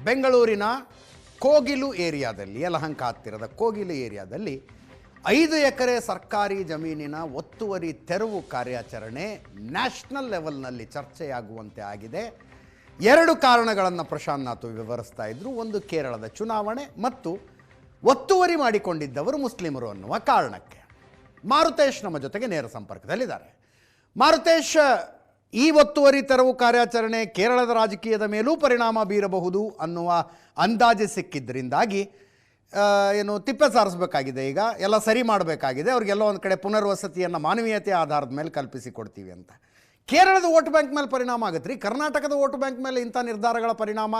ಬೆಂಗಳೂರಿನ ಕೋಗಿಲು ಏರಿಯಾದಲ್ಲಿ, ಯಲಹಂಕ ಹತ್ತಿರದ ಕೋಗಿಲು ಏರಿಯಾದಲ್ಲಿ 5 ಎಕರೆ ಸರ್ಕಾರಿ ಜಮೀನಿನ ಒತ್ತುವರಿ ತೆರವು ಕಾರ್ಯಾಚರಣೆ ನ್ಯಾಷನಲ್ ಲೆವೆಲ್ನಲ್ಲಿ ಚರ್ಚೆಯಾಗುವಂತೆ ಆಗಿದೆ. 2 ಕಾರಣಗಳನ್ನು ಪ್ರಶಾಂತ್ ನಾಥ್ ವಿವರಿಸ್ತಾ ಇದ್ದರು. ಒಂದು, ಕೇರಳದ ಚುನಾವಣೆ ಮತ್ತು ಒತ್ತುವರಿ ಮಾಡಿಕೊಂಡಿದ್ದವರು ಮುಸ್ಲಿಮರು ಅನ್ನುವ ಕಾರಣಕ್ಕೆ. ಮಾರುತೇಶ್ ನಮ್ಮ ಜೊತೆಗೆ ನೇರ ಸಂಪರ್ಕದಲ್ಲಿದ್ದಾರೆ. ಮಾರುತೇಶ್, ಈ ಒತ್ತುವರಿ ತೆರವು ಕಾರ್ಯಾಚರಣೆ ಕೇರಳದ ರಾಜಕೀಯದ ಮೇಲೂ ಪರಿಣಾಮ ಬೀರಬಹುದು ಅನ್ನುವ ಅಂದಾಜು ಸಿಕ್ಕಿದ್ದರಿಂದಾಗಿ ಏನು ತಿಪ್ಪೆ ಸಾರಿಸಬೇಕಾಗಿದೆ, ಈಗ ಎಲ್ಲ ಸರಿ ಮಾಡಬೇಕಾಗಿದೆ, ಅವ್ರಿಗೆಲ್ಲ ಒಂದು ಕಡೆ ಪುನರ್ವಸತಿಯನ್ನು ಮಾನವೀಯತೆ ಆಧಾರದ ಮೇಲೆ ಕಲ್ಪಿಸಿಕೊಡ್ತೀವಿ ಅಂತ. ಕೇರಳದ ವೋಟ್ ಬ್ಯಾಂಕ್ ಮೇಲೆ ಪರಿಣಾಮ ಆಗುತ್ತೆ ರೀ, ಕರ್ನಾಟಕದ ವೋಟ್ ಬ್ಯಾಂಕ್ ಮೇಲೆ ಇಂಥ ನಿರ್ಧಾರಗಳ ಪರಿಣಾಮ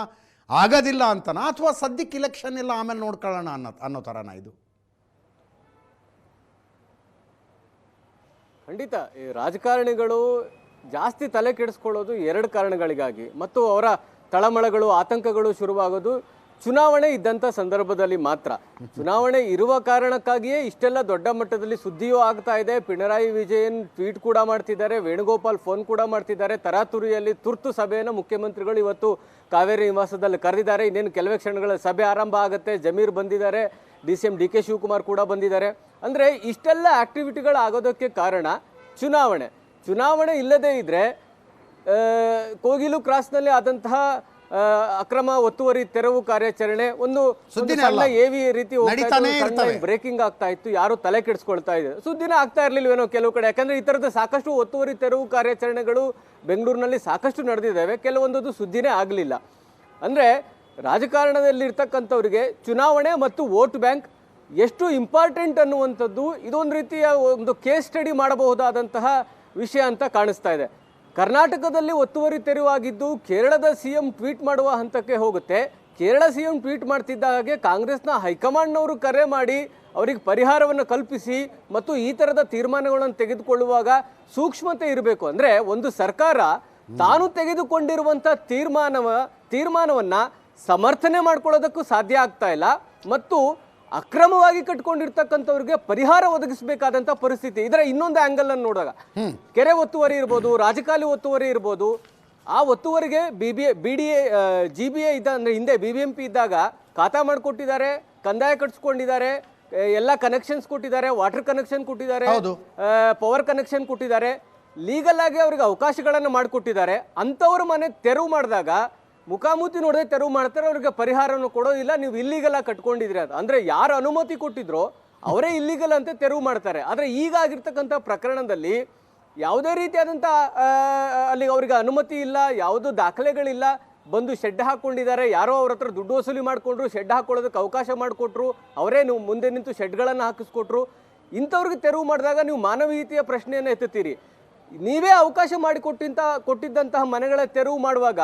ಆಗೋದಿಲ್ಲ ಅಂತನಾ, ಅಥವಾ ಸದ್ಯಕ್ಕೆ ಇಲೆಕ್ಷನ್ ಎಲ್ಲ ಆಮೇಲೆ ನೋಡ್ಕೊಳ್ಳೋಣ ಅನ್ನೋ ಥರನಾ ಇದು? ಖಂಡಿತ ಈ ರಾಜಕಾರಣಿಗಳು ಜಾಸ್ತಿ ತಲೆ ಕೆಡಿಸ್ಕೊಳ್ಳೋದು 2 ಕಾರಣಗಳಿಗಾಗಿ, ಮತ್ತು ಅವರ ತಳಮಳಗಳು ಆತಂಕಗಳು ಶುರುವಾಗೋದು ಚುನಾವಣೆ ಇದ್ದಂಥ ಸಂದರ್ಭದಲ್ಲಿ ಮಾತ್ರ. ಚುನಾವಣೆ ಇರುವ ಕಾರಣಕ್ಕಾಗಿಯೇ ಇಷ್ಟೆಲ್ಲ ದೊಡ್ಡ ಮಟ್ಟದಲ್ಲಿ ಸುದ್ದಿಯೂ ಆಗ್ತಾ ಇದೆ. ಪಿಣರಾಯಿ ವಿಜಯನ್ ಟ್ವೀಟ್ ಕೂಡ ಮಾಡ್ತಿದ್ದಾರೆ, ವೇಣುಗೋಪಾಲ್ ಫೋನ್ ಕೂಡ ಮಾಡ್ತಿದ್ದಾರೆ. ತರಾತುರಿಯಲ್ಲಿ ತುರ್ತು ಸಭೆಯನ್ನು ಮುಖ್ಯಮಂತ್ರಿಗಳು ಇವತ್ತು ಕಾವೇರಿ ನಿವಾಸದಲ್ಲಿ ಕರೆದಿದ್ದಾರೆ. ಇನ್ನೇನು ಕೆಲವೇ ಕ್ಷಣಗಳ ಸಭೆ ಆರಂಭ ಆಗುತ್ತೆ. ಜಮೀರ್ ಬಂದಿದ್ದಾರೆ, DCM DK ಶಿವಕುಮಾರ್ ಕೂಡ ಬಂದಿದ್ದಾರೆ. ಅಂದರೆ ಇಷ್ಟೆಲ್ಲ ಆಕ್ಟಿವಿಟಿಗಳು ಆಗೋದಕ್ಕೆ ಕಾರಣ ಚುನಾವಣೆ ಇಲ್ಲದೇ ಇದ್ರೆ ಕೋಗಿಲು ಕ್ರಾಸ್ನಲ್ಲಿ ಆದಂತಹ ಅಕ್ರಮ ಒತ್ತುವರಿ ತೆರವು ಕಾರ್ಯಾಚರಣೆ ಒಂದು ಸಣ್ಣ ಏವಿ ರೀತಿ ಬ್ರೇಕಿಂಗ್ ಆಗ್ತಾ ಇತ್ತು, ಯಾರು ತಲೆ ಕೆಡಿಸ್ಕೊಳ್ತಾ ಇದೆ, ಸುದ್ದಿನ ಆಗ್ತಾ ಇರ್ಲಿಲ್ವೇನೋ ಕೆಲವು ಕಡೆ. ಯಾಕಂದ್ರೆ ಈ ತರದ ಸಾಕಷ್ಟು ಒತ್ತುವರಿ ತೆರವು ಕಾರ್ಯಾಚರಣೆಗಳು ಬೆಂಗಳೂರಿನಲ್ಲಿ ಸಾಕಷ್ಟು ನಡೆದಿದ್ದಾವೆ, ಕೆಲವೊಂದು ಸುದ್ದಿನೇ ಆಗಲಿಲ್ಲ. ಅಂದ್ರೆ ರಾಜಕಾರಣದಲ್ಲಿ ಇರ್ತಕ್ಕಂಥವ್ರಿಗೆ ಚುನಾವಣೆ ಮತ್ತು ವೋಟ್ ಬ್ಯಾಂಕ್ ಎಷ್ಟು ಇಂಪಾರ್ಟೆಂಟ್ ಅನ್ನುವಂಥದ್ದು ಇದೊಂದು ರೀತಿಯ ಒಂದು ಕೇಸ್ ಸ್ಟಡಿ ಮಾಡಬಹುದಾದಂತಹ ವಿಷಯ ಅಂತ ಕಾಣಿಸ್ತಾ ಇದೆ. ಕರ್ನಾಟಕದಲ್ಲಿ ಒತ್ತುವರಿ ತೆರವಾಗಿದ್ದು ಕೇರಳದ CM ಟ್ವೀಟ್ ಮಾಡುವ ಹಂತಕ್ಕೆ ಹೋಗುತ್ತೆ. ಕೇರಳ CM ಟ್ವೀಟ್ ಮಾಡ್ತಿದ್ದ ಹಾಗೆ ಕಾಂಗ್ರೆಸ್ನ ಹೈಕಮಾಂಡ್ನವರು ಕರೆ ಮಾಡಿ ಅವರಿಗೆ ಪರಿಹಾರವನ್ನು ಕಲ್ಪಿಸಿ ಮತ್ತು ಈ ಥರದ ತೀರ್ಮಾನಗಳನ್ನು ತೆಗೆದುಕೊಳ್ಳುವಾಗ ಸೂಕ್ಷ್ಮತೆ ಇರಬೇಕು. ಅಂದರೆ ಒಂದು ಸರ್ಕಾರ ತಾನು ತೆಗೆದುಕೊಂಡಿರುವಂಥ ತೀರ್ಮಾನವನ್ನ ಸಮರ್ಥನೆ ಮಾಡ್ಕೊಳ್ಳೋದಕ್ಕೂ ಸಾಧ್ಯ ಆಗ್ತಾ ಇಲ್ಲ, ಮತ್ತು ಅಕ್ರಮವಾಗಿ ಕಟ್ಕೊಂಡಿರ್ತಕ್ಕಂಥವ್ರಿಗೆ ಪರಿಹಾರ ಒದಗಿಸಬೇಕಾದಂತ ಪರಿಸ್ಥಿತಿ. ಇದರ ಇನ್ನೊಂದು ಆಂಗಲ್ ಅನ್ನು ನೋಡಿದಾಗ ಕೆರೆ ಒತ್ತುವರಿ ಇರ್ಬೋದು, ರಾಜಕಾಲಿ ಒತ್ತುವರಿ ಇರ್ಬೋದು, ಆ ಒತ್ತುವರಿಗೆ GBA ಇದ್ದ ಅಂದ್ರೆ ಹಿಂದೆ BBMP ಇದ್ದಾಗ ಖಾತಾ ಮಾಡಿಕೊಟ್ಟಿದ್ದಾರೆ, ಕಂದಾಯ ಕಟ್ಸ್ಕೊಂಡಿದ್ದಾರೆ, ಎಲ್ಲ ಕನೆಕ್ಷನ್ಸ್ ಕೊಟ್ಟಿದ್ದಾರೆ, ವಾಟರ್ ಕನೆಕ್ಷನ್ ಕೊಟ್ಟಿದ್ದಾರೆ, ಪವರ್ ಕನೆಕ್ಷನ್ ಕೊಟ್ಟಿದ್ದಾರೆ, ಲೀಗಲ್ ಆಗಿ ಅವ್ರಿಗೆ ಅವಕಾಶಗಳನ್ನು ಮಾಡಿಕೊಟ್ಟಿದ್ದಾರೆ. ಅಂಥವ್ರ ಮನೆ ತೆರವು ಮಾಡಿದಾಗ ಮುಖಾಮುಖಿ ನೋಡದೆ ತೆರವು ಮಾಡ್ತಾರೆ, ಅವ್ರಿಗೆ ಪರಿಹಾರವನ್ನು ಕೊಡೋದಿಲ್ಲ, ನೀವು ಇಲ್ಲಿಗಲ್ ಆಗಿ ಕಟ್ಕೊಂಡಿದ್ರಿ ಅಂತ. ಅಂದ್ರೆ ಯಾರು ಅನುಮತಿ ಕೊಟ್ಟಿದ್ರೋ ಅವರೇ ಇಲ್ಲಿಗಲ್ ಅಂತ ತೆರವು ಮಾಡ್ತಾರೆ. ಆದರೆ ಈಗ ಆಗಿರ್ತಕ್ಕಂಥ ಪ್ರಕರಣದಲ್ಲಿ ಯಾವುದೇ ರೀತಿಯಾದಂಥ ಅಲ್ಲಿ ಅವ್ರಿಗೆ ಅನುಮತಿ ಇಲ್ಲ, ಯಾವುದೂ ದಾಖಲೆಗಳಿಲ್ಲ, ಬಂದು ಶೆಡ್ ಹಾಕ್ಕೊಂಡಿದ್ದಾರೆ, ಯಾರೋ ಅವ್ರ ಹತ್ರ ದುಡ್ಡು ವಸೂಲಿ ಮಾಡಿಕೊಂಡ್ರು, ಶೆಡ್ ಹಾಕೊಳ್ಳೋದಕ್ಕೆ ಅವಕಾಶ ಮಾಡಿಕೊಟ್ರು, ಅವರೇ ನೀವು ಮುಂದೆ ನಿಂತು ಶೆಡ್ಗಳನ್ನು ಹಾಕಿಸ್ಕೊಟ್ರು. ಇಂಥವ್ರಿಗೆ ತೆರವು ಮಾಡಿದಾಗ ನೀವು ಮಾನವೀಯತೆಯ ಪ್ರಶ್ನೆಯನ್ನು ಎತ್ತುತ್ತೀರಿ. ನೀವೇ ಅವಕಾಶ ಕೊಟ್ಟಿದ್ದಂತಹ ಮನೆಗಳ ತೆರವು ಮಾಡುವಾಗ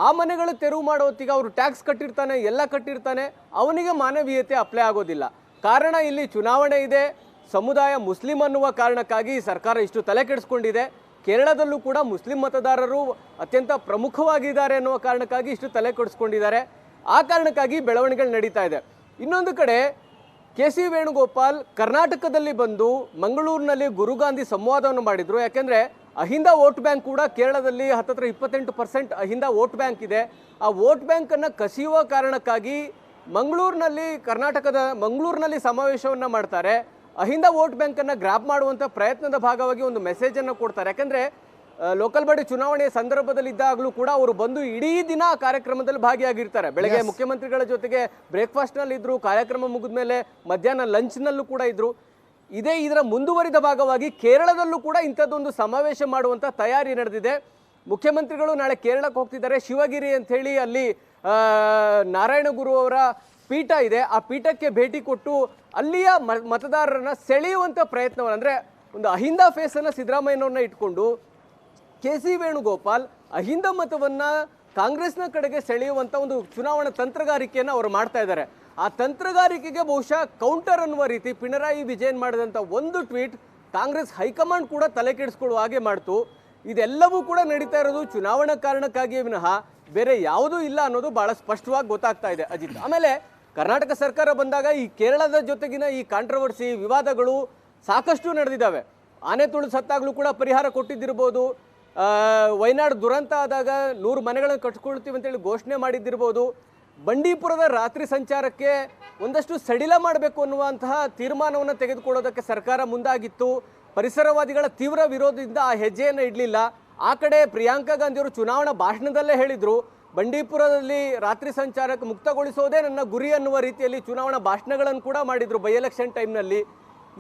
ಆ ಮನೆಗಳು ತೆರವು ಮಾಡೋ ಹೊತ್ತಿಗೆ ಅವರು ಟ್ಯಾಕ್ಸ್ ಕಟ್ಟಿರ್ತಾನೆ, ಎಲ್ಲ ಕಟ್ಟಿರ್ತಾನೆ, ಅವನಿಗೆ ಮಾನವೀಯತೆ ಅಪ್ಲೈ ಆಗೋದಿಲ್ಲ. ಕಾರಣ ಇಲ್ಲಿ ಚುನಾವಣೆ ಇದೆ, ಸಮುದಾಯ ಮುಸ್ಲಿಂ ಅನ್ನುವ ಕಾರಣಕ್ಕಾಗಿ ಸರ್ಕಾರ ಇಷ್ಟು ತಲೆ ಕೆಡಿಸ್ಕೊಂಡಿದೆ. ಕೇರಳದಲ್ಲೂ ಕೂಡ ಮುಸ್ಲಿಂ ಮತದಾರರು ಅತ್ಯಂತ ಪ್ರಮುಖವಾಗಿದ್ದಾರೆ ಅನ್ನುವ ಕಾರಣಕ್ಕಾಗಿ ಇಷ್ಟು ತಲೆ ಕೆಡಿಸ್ಕೊಂಡಿದ್ದಾರೆ. ಆ ಕಾರಣಕ್ಕಾಗಿ ಬೆಳವಣಿಗೆಗಳು ನಡೀತಾ ಇದೆ. ಇನ್ನೊಂದು ಕಡೆ KC ವೇಣುಗೋಪಾಲ್ ಕರ್ನಾಟಕದಲ್ಲಿ ಬಂದು ಮಂಗಳೂರಿನಲ್ಲಿ ಗುರುಗಾಂಧಿ ಸಂವಾದವನ್ನು ಮಾಡಿದ್ರು. ಯಾಕೆಂದ್ರೆ ಅಹಿಂದ ವೋಟ್ ಬ್ಯಾಂಕ್ ಕೂಡ ಕೇರಳದಲ್ಲಿ ಹತ್ತತ್ರ 28% ಅಹಿಂದ ವೋಟ್ ಬ್ಯಾಂಕ್ ಇದೆ. ಆ ವೋಟ್ ಬ್ಯಾಂಕ್ ಅನ್ನ ಕಸಿಯುವ ಕಾರಣಕ್ಕಾಗಿ ಮಂಗಳೂರಿನಲ್ಲಿ ಸಮಾವೇಶವನ್ನ ಮಾಡ್ತಾರೆ. ಅಹಿಂದ ವೋಟ್ ಬ್ಯಾಂಕ್ ಅನ್ನ ಗ್ರಾಪ್ ಮಾಡುವಂತ ಪ್ರಯತ್ನದ ಭಾಗವಾಗಿ ಒಂದು ಮೆಸೇಜ್ ಅನ್ನು ಕೊಡ್ತಾರೆ. ಯಾಕಂದ್ರೆ ಲೋಕಲ್ ಬಾಡಿ ಚುನಾವಣೆಯ ಸಂದರ್ಭದಲ್ಲಿ ಇದ್ದಾಗಲೂ ಕೂಡ ಅವರು ಬಂದು ಇಡೀ ದಿನ ಕಾರ್ಯಕ್ರಮದಲ್ಲಿ ಭಾಗಿಯಾಗಿರ್ತಾರೆ. ಬೆಳಗ್ಗೆ ಮುಖ್ಯಮಂತ್ರಿಗಳ ಜೊತೆಗೆ ಬ್ರೇಕ್ಫಾಸ್ಟ್ನಲ್ಲಿ ಇದ್ರು, ಕಾರ್ಯಕ್ರಮ ಮುಗಿದ ಮೇಲೆ ಮಧ್ಯಾಹ್ನ ಲಂಚ್ನಲ್ಲೂ ಕೂಡ ಇದ್ರು. ಇದರ ಮುಂದುವರಿದ ಭಾಗವಾಗಿ ಕೇರಳದಲ್ಲೂ ಕೂಡ ಇಂಥದ್ದೊಂದು ಸಮಾವೇಶ ಮಾಡುವಂಥ ತಯಾರಿ ನಡೆದಿದೆ. ಮುಖ್ಯಮಂತ್ರಿಗಳು ನಾಳೆ ಕೇರಳಕ್ಕೆ ಹೋಗ್ತಿದ್ದಾರೆ. ಶಿವಗಿರಿ ಅಂತ ಹೇಳಿ ಅಲ್ಲಿ ನಾರಾಯಣಗುರು ಅವರ ಪೀಠ ಇದೆ. ಆ ಪೀಠಕ್ಕೆ ಭೇಟಿ ಕೊಟ್ಟು ಅಲ್ಲಿಯ ಮತದಾರರನ್ನ ಸೆಳೆಯುವಂಥ ಪ್ರಯತ್ನವನ್ನು, ಅಂದರೆ ಒಂದು ಅಹಿಂದ ಫೇಸನ್ನು ಸಿದ್ದರಾಮಯ್ಯನವ್ರನ್ನ ಇಟ್ಕೊಂಡು KC ವೇಣುಗೋಪಾಲ್ ಅಹಿಂದ ಮತವನ್ನ ಕಾಂಗ್ರೆಸ್ನ ಕಡೆಗೆ ಸೆಳೆಯುವಂಥ ಒಂದು ಚುನಾವಣಾ ತಂತ್ರಗಾರಿಕೆಯನ್ನು ಅವರು ಮಾಡ್ತಾ ಇದ್ದಾರೆ. ಆ ತಂತ್ರಗಾರಿಕೆಗೆ ಬಹುಶಃ ಕೌಂಟರ್ ಅನ್ನುವ ರೀತಿ ಪಿಣರಾಯಿ ವಿಜಯನ್ ಮಾಡಿದಂಥ ಒಂದು ಟ್ವೀಟ್ ಕಾಂಗ್ರೆಸ್ ಹೈಕಮಾಂಡ್ ಕೂಡ ತಲೆ ಕೆಡಿಸ್ಕೊಳ್ಳುವ ಹಾಗೆ ಮಾಡ್ತು. ಇದೆಲ್ಲವೂ ಕೂಡ ನಡೀತಾ ಇರೋದು ಚುನಾವಣಾ ಕಾರಣಕ್ಕಾಗಿಯೇ ವಿನಃ ಬೇರೆ ಯಾವುದೂ ಇಲ್ಲ ಅನ್ನೋದು ಬಹಳ ಸ್ಪಷ್ಟವಾಗಿ ಗೊತ್ತಾಗ್ತಾ ಇದೆ ಅಜಿತ್. ಆಮೇಲೆ ಕರ್ನಾಟಕ ಸರ್ಕಾರ ಬಂದಾಗ ಈ ಕೇರಳದ ಜೊತೆಗಿನ ಈ ಕಾಂಟ್ರವರ್ಸಿ ವಿವಾದಗಳು ಸಾಕಷ್ಟು ನಡೆದಿದ್ದಾವೆ. ಆನೆ ತುಳು ಸತ್ತಾಗಲೂ ಕೂಡ ಪರಿಹಾರ ಕೊಟ್ಟಿದ್ದಿರ್ಬೋದು, ವಯನಾಡು ದುರಂತ ಆದಾಗ 100 ಮನೆಗಳನ್ನು ಕಟ್ಕೊಳ್ತೀವಿ ಅಂತೇಳಿ ಘೋಷಣೆ ಮಾಡಿದ್ದಿರ್ಬೋದು, ಬಂಡೀಪುರದ ರಾತ್ರಿ ಸಂಚಾರಕ್ಕೆ ಒಂದಷ್ಟು ಸಡಿಲ ಮಾಡಬೇಕು ಅನ್ನುವಂತಹ ತೀರ್ಮಾನವನ್ನು ತೆಗೆದುಕೊಳ್ಳೋದಕ್ಕೆ ಸರ್ಕಾರ ಮುಂದಾಗಿತ್ತು. ಪರಿಸರವಾದಿಗಳ ತೀವ್ರ ವಿರೋಧದಿಂದ ಆ ಹೆಜ್ಜೆಯನ್ನು ಇಡಲಿಲ್ಲ. ಆ ಕಡೆ ಪ್ರಿಯಾಂಕಾ ಗಾಂಧಿಯವರು ಚುನಾವಣಾ ಭಾಷಣದಲ್ಲೇ ಹೇಳಿದರು, ಬಂಡೀಪುರದಲ್ಲಿ ರಾತ್ರಿ ಸಂಚಾರಕ್ಕೆ ಮುಕ್ತಗೊಳಿಸೋದೇ ನನ್ನ ಗುರಿ ಅನ್ನುವ ರೀತಿಯಲ್ಲಿ ಚುನಾವಣಾ ಭಾಷಣಗಳನ್ನು ಕೂಡ ಮಾಡಿದರು ಬೈ ಎಲೆಕ್ಷನ್ ಟೈಮ್ನಲ್ಲಿ.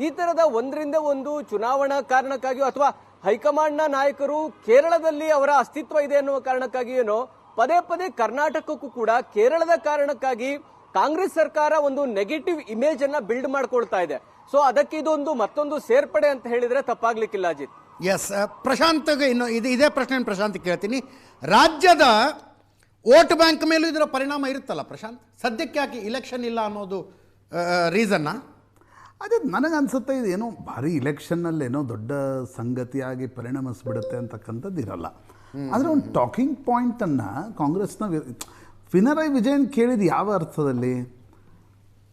ಈ ಥರದ ಒಂದರಿಂದ ಒಂದು ಚುನಾವಣಾ ಕಾರಣಕ್ಕಾಗಿಯೋ ಅಥವಾ ಹೈಕಮಾಂಡ್ನ ನಾಯಕರು ಕೇರಳದಲ್ಲಿ ಅವರ ಅಸ್ತಿತ್ವ ಇದೆ ಅನ್ನುವ ಕಾರಣಕ್ಕಾಗಿಯೇನೋ ಪದೇ ಪದೇ ಕರ್ನಾಟಕಕ್ಕೂ ಕೂಡ ಕೇರಳದ ಕಾರಣಕ್ಕಾಗಿ ಕಾಂಗ್ರೆಸ್ ಸರ್ಕಾರ ಒಂದು ನೆಗೆಟಿವ್ ಇಮೇಜ್ ಅನ್ನ ಬಿಲ್ಡ್ ಮಾಡ್ಕೊಳ್ತಾ ಇದೆ. ಸೊ ಅದಕ್ಕೆ ಇದೊಂದು ಮತ್ತೊಂದು ಸೇರ್ಪಡೆ ಅಂತ ಹೇಳಿದ್ರೆ ತಪ್ಪಾಗ್ಲಿಕ್ಕಿಲ್ಲ ಅಜಿತ್. ಎಸ್, ಪ್ರಶಾಂತ್ಗೆ ಇನ್ನು ಇದೇ ಪ್ರಶ್ನೆ ಪ್ರಶಾಂತ್ ಕೇಳ್ತೀನಿ. ರಾಜ್ಯದ ವೋಟ್ ಬ್ಯಾಂಕ್ ಮೇಲೂ ಇದರ ಪರಿಣಾಮ ಇರುತ್ತಲ್ಲ ಪ್ರಶಾಂತ್? ಸದ್ಯಕ್ಕೆ ಯಾಕೆ ಇಲೆಕ್ಷನ್ ಇಲ್ಲ ಅನ್ನೋದು ರೀಸನ್ನ? ಅದೇ ನನಗನ್ಸುತ್ತೆ ಇದೇನೋ ಭಾರಿ ಇಲೆಕ್ಷನ್ನಲ್ಲೇನೋ ದೊಡ್ಡ ಸಂಗತಿಯಾಗಿ ಪರಿಣಮಿಸ್ಬಿಡುತ್ತೆ ಅಂತಕ್ಕಂಥದ್ದು ಇರಲ್ಲ. ಆದರೆ ಒಂದು ಟಾಕಿಂಗ್ ಪಾಯಿಂಟನ್ನು ಕಾಂಗ್ರೆಸ್ನ ಪಿನರಾಯಿ ವಿಜಯನ್ ಕೇಳಿದ ಯಾವ ಅರ್ಥದಲ್ಲಿ?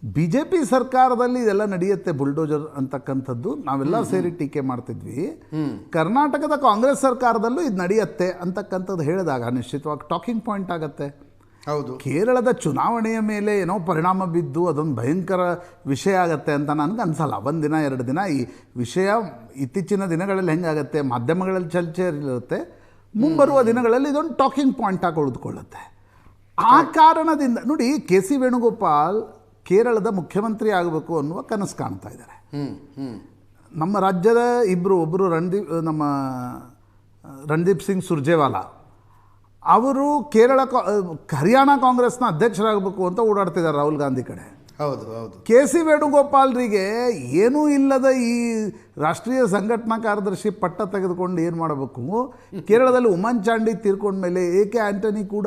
ಬಿ ಜೆ ಪಿ ಸರ್ಕಾರದಲ್ಲಿ ಇದೆಲ್ಲ ನಡೆಯುತ್ತೆ ಬುಲ್ಡೋಜರ್ ಅಂತಕ್ಕಂಥದ್ದು ನಾವೆಲ್ಲ ಸೇರಿ ಟೀಕೆ ಮಾಡ್ತಿದ್ವಿ. ಕರ್ನಾಟಕದ ಕಾಂಗ್ರೆಸ್ ಸರ್ಕಾರದಲ್ಲೂ ಇದು ನಡೆಯುತ್ತೆ ಅಂತಕ್ಕಂಥದ್ದು ಹೇಳಿದಾಗ ನಿಶ್ಚಿತವಾಗಿ ಟಾಕಿಂಗ್ ಪಾಯಿಂಟ್ ಆಗುತ್ತೆ. ಹೌದು, ಕೇರಳದ ಚುನಾವಣೆಯ ಮೇಲೆ ಏನೋ ಪರಿಣಾಮ ಬಿದ್ದು ಅದೊಂದು ಭಯಂಕರ ವಿಷಯ ಆಗುತ್ತೆ ಅಂತ ನನಗೆ ಅನಿಸಲ್ಲ. ಒಂದಿನ ಎರಡು ದಿನ ಈ ವಿಷಯ ಇತ್ತೀಚಿನ ದಿನಗಳಲ್ಲಿ ಹೆಂಗಾಗುತ್ತೆ, ಮಾಧ್ಯಮಗಳಲ್ಲಿ ಚರ್ಚೆ ಇರುತ್ತೆ, ಮುಂಬರುವ ದಿನಗಳಲ್ಲಿ ಇದೊಂದು ಟಾಕಿಂಗ್ ಪಾಯಿಂಟ್ ಆಗಿ ಉಳಿದುಕೊಳ್ಳುತ್ತೆ. ಆ ಕಾರಣದಿಂದ ನೋಡಿ, ಕೆ ಸಿ ವೇಣುಗೋಪಾಲ್ ಕೇರಳದ ಮುಖ್ಯಮಂತ್ರಿ ಆಗಬೇಕು ಅನ್ನುವ ಕನಸು ಕಾಣ್ತಾ ಇದ್ದಾರೆ. ನಮ್ಮ ರಾಜ್ಯದ ಒಬ್ಬರು ನಮ್ಮ ರಣದೀಪ್ ಸಿಂಗ್ ಸುರ್ಜೇವಾಲಾ ಅವರು ಹರಿಯಾಣ ಕಾಂಗ್ರೆಸ್ನ ಅಧ್ಯಕ್ಷರಾಗಬೇಕು ಅಂತ ಓಡಾಡ್ತಿದ್ದಾರೆ ರಾಹುಲ್ ಗಾಂಧಿ ಕಡೆ. ಹೌದು ಹೌದು. ಕೆ ಸಿ ವೇಣುಗೋಪಾಲ್ರಿಗೆ ಏನೂ ಇಲ್ಲದ ಈ ರಾಷ್ಟ್ರೀಯ ಸಂಘಟನಾ ಕಾರ್ಯದರ್ಶಿ ಪಟ್ಟ ತೆಗೆದುಕೊಂಡು ಏನು ಮಾಡಬೇಕು? ಕೇರಳದಲ್ಲಿ ಉಮನ್ ಚಾಂಡಿ ತೀರ್ಕೊಂಡ ಮೇಲೆ ಎ.ಕೆ. ಆಂಟನಿ ಕೂಡ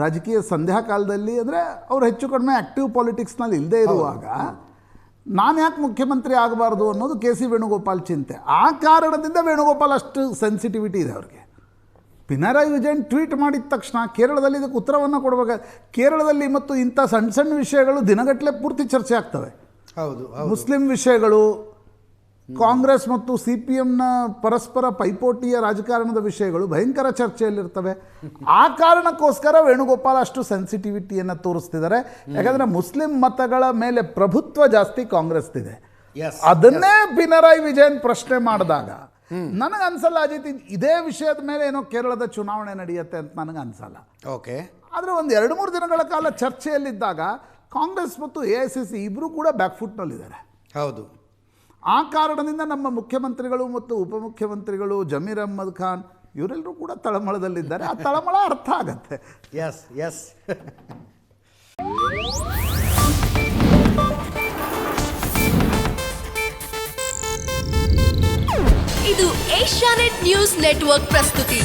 ರಾಜಕೀಯ ಸಂಧ್ಯಾ ಕಾಲದಲ್ಲಿ ಅಂದರೆ ಅವ್ರು ಹೆಚ್ಚು ಕಡಿಮೆ ಆ್ಯಕ್ಟಿವ್ ಪಾಲಿಟಿಕ್ಸ್ನಲ್ಲಿ ಇಲ್ಲದೆ ಇರುವಾಗ ನಾನು ಯಾಕೆ ಮುಖ್ಯಮಂತ್ರಿ ಆಗಬಾರ್ದು ಅನ್ನೋದು ಕೆ ಸಿ ವೇಣುಗೋಪಾಲ್ ಚಿಂತೆ. ಆ ಕಾರಣದಿಂದ ವೇಣುಗೋಪಾಲ್ ಅಷ್ಟು ಸೆನ್ಸಿಟಿವಿಟಿ ಇದೆ ಅವ್ರಿಗೆ. ಪಿನರಾಯಿ ವಿಜಯನ್ ಟ್ವೀಟ್ ಮಾಡಿದ ತಕ್ಷಣ ಕೇರಳದಲ್ಲಿ ಇದಕ್ಕೆ ಉತ್ತರವನ್ನು ಕೊಡಬೇಕು. ಕೇರಳದಲ್ಲಿ ಮತ್ತು ಇಂಥ ಸಣ್ಣ ಸಣ್ಣ ವಿಷಯಗಳು ದಿನಗಟ್ಟಲೆ ಪೂರ್ತಿ ಚರ್ಚೆ ಆಗ್ತವೆ. ಹೌದು, ಮುಸ್ಲಿಂ ವಿಷಯಗಳು, ಕಾಂಗ್ರೆಸ್ ಮತ್ತು CPMನ ಪರಸ್ಪರ ಪೈಪೋಟಿಯ ರಾಜಕಾರಣದ ವಿಷಯಗಳು ಭಯಂಕರ ಚರ್ಚೆಯಲ್ಲಿರ್ತವೆ. ಆ ಕಾರಣಕ್ಕೋಸ್ಕರ ವೇಣುಗೋಪಾಲ್ ಅಷ್ಟು ಸೆನ್ಸಿಟಿವಿಟಿಯನ್ನು ತೋರಿಸ್ತಿದ್ದಾರೆ. ಯಾಕಂದರೆ ಮುಸ್ಲಿಂ ಮತಗಳ ಮೇಲೆ ಪ್ರಭುತ್ವ ಜಾಸ್ತಿ ಕಾಂಗ್ರೆಸ್ದಿದೆ. ಅದನ್ನೇ ಪಿನರಾಯಿ ವಿಜಯನ್ ಪ್ರಶ್ನೆ ಮಾಡಿದಾಗ ನನಗನ್ಸಲ್ಲ ಅಜಿತ್ ಇದೇ ವಿಷಯದ ಮೇಲೆ ಏನೋ ಕೇರಳದ ಚುನಾವಣೆ ನಡೆಯುತ್ತೆ ಅಂತ ನನಗೆ ಅನ್ಸಲ್ಲ. ಓಕೆ. ಆದರೆ ಒಂದು 2-3 ದಿನಗಳ ಕಾಲ ಚರ್ಚೆಯಲ್ಲಿದ್ದಾಗ ಕಾಂಗ್ರೆಸ್ ಮತ್ತು AICC ಇಬ್ಬರೂ ಕೂಡ ಬ್ಯಾಕ್ಫುಟ್ನಲ್ಲಿದ್ದಾರೆ. ಹೌದು. ಆ ಕಾರಣದಿಂದ ನಮ್ಮ ಮುಖ್ಯಮಂತ್ರಿಗಳು ಮತ್ತು ಉಪಮುಖ್ಯಮಂತ್ರಿಗಳು ಜಮೀರ್ ಅಹ್ಮದ್ ಖಾನ್ ಇವರೆಲ್ಲರೂ ಕೂಡ ತಳಮಳದಲ್ಲಿದ್ದಾರೆ. ಆ ತಳಮಳ ಅರ್ಥ ಆಗತ್ತೆ. Yes yes. ಇದು ಏಷ್ಯಾನೆಟ್ ನ್ಯೂಸ್ ನೆಟ್ವರ್ಕ್ ಪ್ರಸ್ತುತಿ.